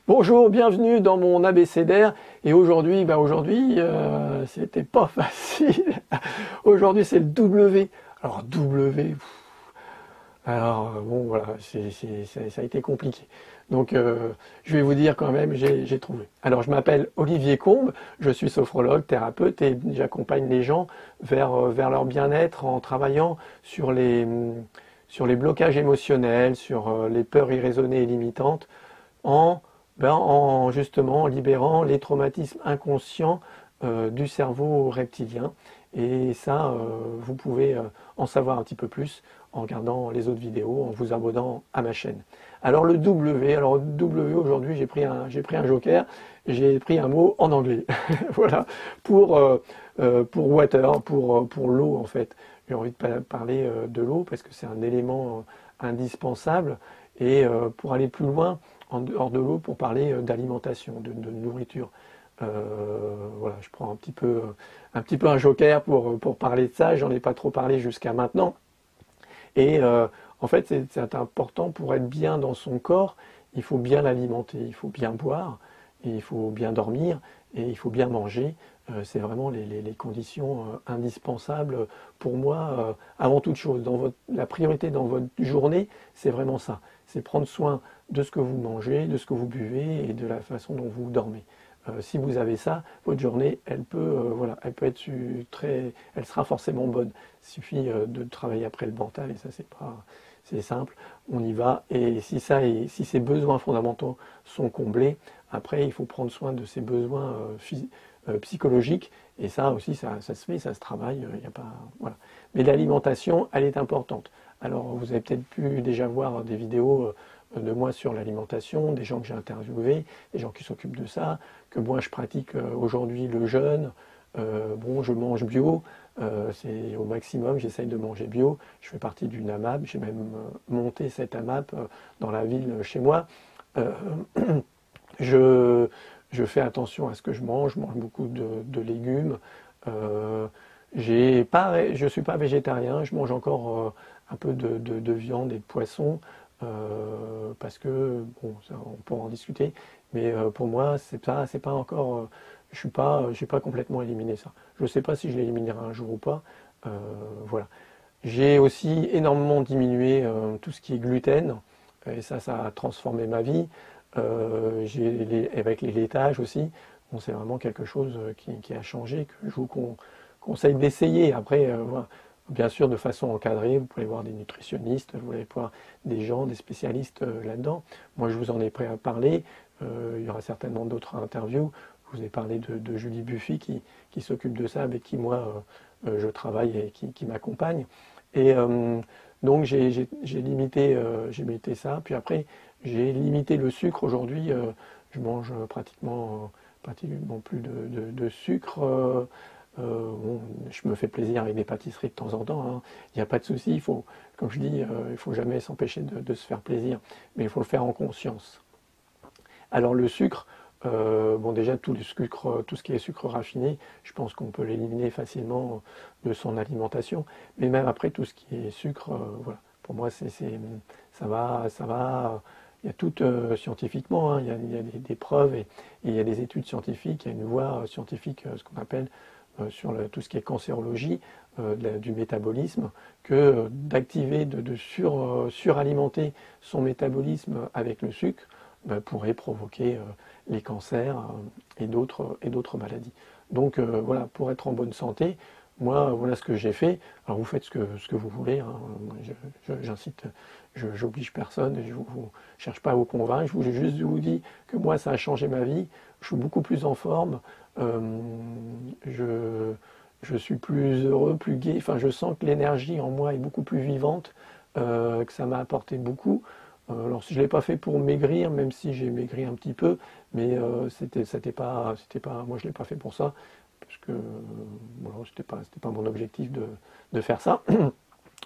Bonjour, bienvenue dans mon abécédaire. Et aujourd'hui, c'était pas facile. Aujourd'hui, c'est le W. Alors W, bon voilà, ça a été compliqué. Donc je vais vous dire quand même, j'ai trouvé. Alors je m'appelle Olivier Combe, je suis sophrologue, thérapeute et j'accompagne les gens vers leur bien-être en travaillant sur les blocages émotionnels, sur les peurs irraisonnées et limitantes, en en justement libérant les traumatismes inconscients du cerveau reptilien. Et ça, vous pouvez en savoir un petit peu plus en regardant les autres vidéos, en vous abonnant à ma chaîne. Alors le W aujourd'hui j'ai pris un joker, j'ai pris un mot en anglais, voilà, pour water, pour l'eau en fait. J'ai envie de parler de l'eau parce que c'est un élément indispensable et pour aller plus loin, en dehors de l'eau, pour parler d'alimentation, de nourriture. Voilà, je prends un petit peu un joker pour parler de ça, j'en ai pas trop parlé jusqu'à maintenant. Et en fait, c'est important pour être bien dans son corps, il faut bien l'alimenter, il faut bien boire, et il faut bien dormir, et il faut bien manger. C'est vraiment les conditions indispensables pour moi, avant toute chose. La priorité dans votre journée, c'est vraiment ça. C'est prendre soin de ce que vous mangez, de ce que vous buvez et de la façon dont vous dormez. Si vous avez ça, votre journée, voilà, elle peut être elle sera forcément bonne. Il suffit de travailler après le mental et ça c'est simple. On y va et si ces besoins fondamentaux sont comblés, après il faut prendre soin de ces besoins psychologiques et ça aussi ça se fait, ça se travaille. Y a pas, voilà. Mais l'alimentation, elle est importante. Alors vous avez peut-être pu déjà voir des vidéos de moi sur l'alimentation, des gens que j'ai interviewés, des gens qui s'occupent de ça, que moi je pratique aujourd'hui le jeûne. Bon, je mange bio, c'est au maximum, j'essaye de manger bio. Je fais partie d'une AMAP, j'ai même monté cette AMAP dans la ville chez moi. Euh, je, je fais attention à ce que je mange beaucoup de légumes. Je ne suis pas végétarien, je mange encore un peu de viande et de poisson. Parce que, bon, ça, on pourra en discuter, mais pour moi, c'est pas encore, j'ai pas complètement éliminé ça. Je ne sais pas si je l'éliminerai un jour ou pas. Euh, voilà. J'ai aussi énormément diminué tout ce qui est gluten, et ça a transformé ma vie. Avec les laitages aussi, bon, c'est vraiment quelque chose qui a changé, que je vous conseille d'essayer. Après, voilà. Bien sûr, de façon encadrée, vous pouvez voir des nutritionnistes, vous pouvez voir des gens, des spécialistes là-dedans. Moi, je vous en ai parlé. Il y aura certainement d'autres interviews. Je vous ai parlé de Julie Buffy qui s'occupe de ça, avec qui moi je travaille et qui m'accompagne. Et donc j'ai limité ça. Puis après, j'ai limité le sucre. Aujourd'hui, je mange pratiquement plus de sucre. Bon, je me fais plaisir avec des pâtisseries de temps en temps, hein. Il n'y a pas de souci. Comme je dis, il ne faut jamais s'empêcher de se faire plaisir, mais il faut le faire en conscience. Alors le sucre, bon déjà tout ce qui est sucre raffiné, je pense qu'on peut l'éliminer facilement de son alimentation. Mais même après tout ce qui est sucre, voilà, pour moi ça va. Il y a tout scientifiquement, hein, il y a des preuves et il y a des études scientifiques, il y a une voie scientifique, ce qu'on appelle sur tout ce qui est cancérologie du métabolisme, que d'activer, suralimenter son métabolisme avec le sucre pourrait provoquer les cancers et d'autres maladies. Donc voilà, pour être en bonne santé, moi voilà ce que j'ai fait. Alors vous faites ce que vous voulez, hein. J'incite, j'oblige personne, je ne cherche pas à vous convaincre, je juste vous dis que moi ça a changé ma vie, je suis beaucoup plus en forme, je suis plus heureux, plus gai, enfin je sens que l'énergie en moi est beaucoup plus vivante, que ça m'a apporté beaucoup. Alors je ne l'ai pas fait pour maigrir, même si j'ai maigri un petit peu, mais c'était pas, moi je ne l'ai pas fait pour ça, parce que voilà, c'était pas mon objectif de faire ça.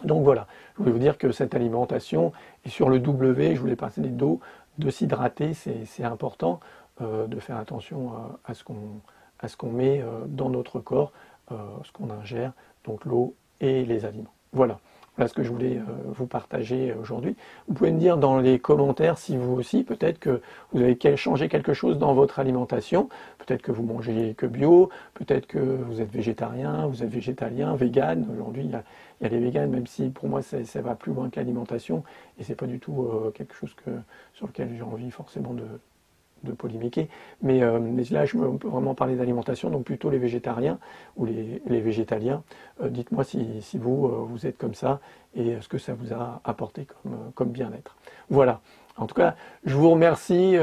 Donc voilà, je voulais vous dire que cette alimentation, et sur le W, je voulais passer des dos, de s'hydrater, c'est important, de faire attention à ce qu'on met dans notre corps, ce qu'on ingère, donc l'eau et les aliments. Voilà. Voilà ce que je voulais vous partager aujourd'hui. Vous pouvez me dire dans les commentaires si vous aussi, peut-être que vous avez changé quelque chose dans votre alimentation. Peut-être que vous mangez que bio, peut-être que vous êtes végétarien, vous êtes végétalien, vegan. Aujourd'hui, il y a les véganes, même si pour moi ça va plus loin que l'alimentation et c'est pas du tout quelque chose sur lequel j'ai envie forcément de polémiquer, mais là je peux vraiment parler d'alimentation, donc plutôt les végétariens ou les végétaliens. Dites-moi si vous êtes comme ça et ce que ça vous a apporté comme bien-être. Voilà. En tout cas, je vous remercie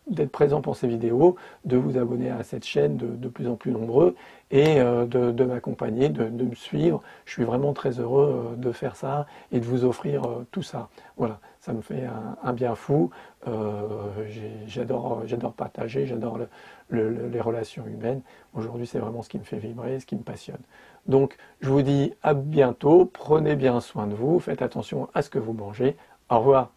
d'être présent pour ces vidéos, de vous abonner à cette chaîne de plus en plus nombreux et de m'accompagner, de me suivre. Je suis vraiment très heureux de faire ça et de vous offrir tout ça. Voilà, ça me fait un bien fou. J'adore partager, j'adore les relations humaines. Aujourd'hui, c'est vraiment ce qui me fait vibrer, ce qui me passionne. Donc, je vous dis à bientôt, prenez bien soin de vous, faites attention à ce que vous mangez. Au revoir.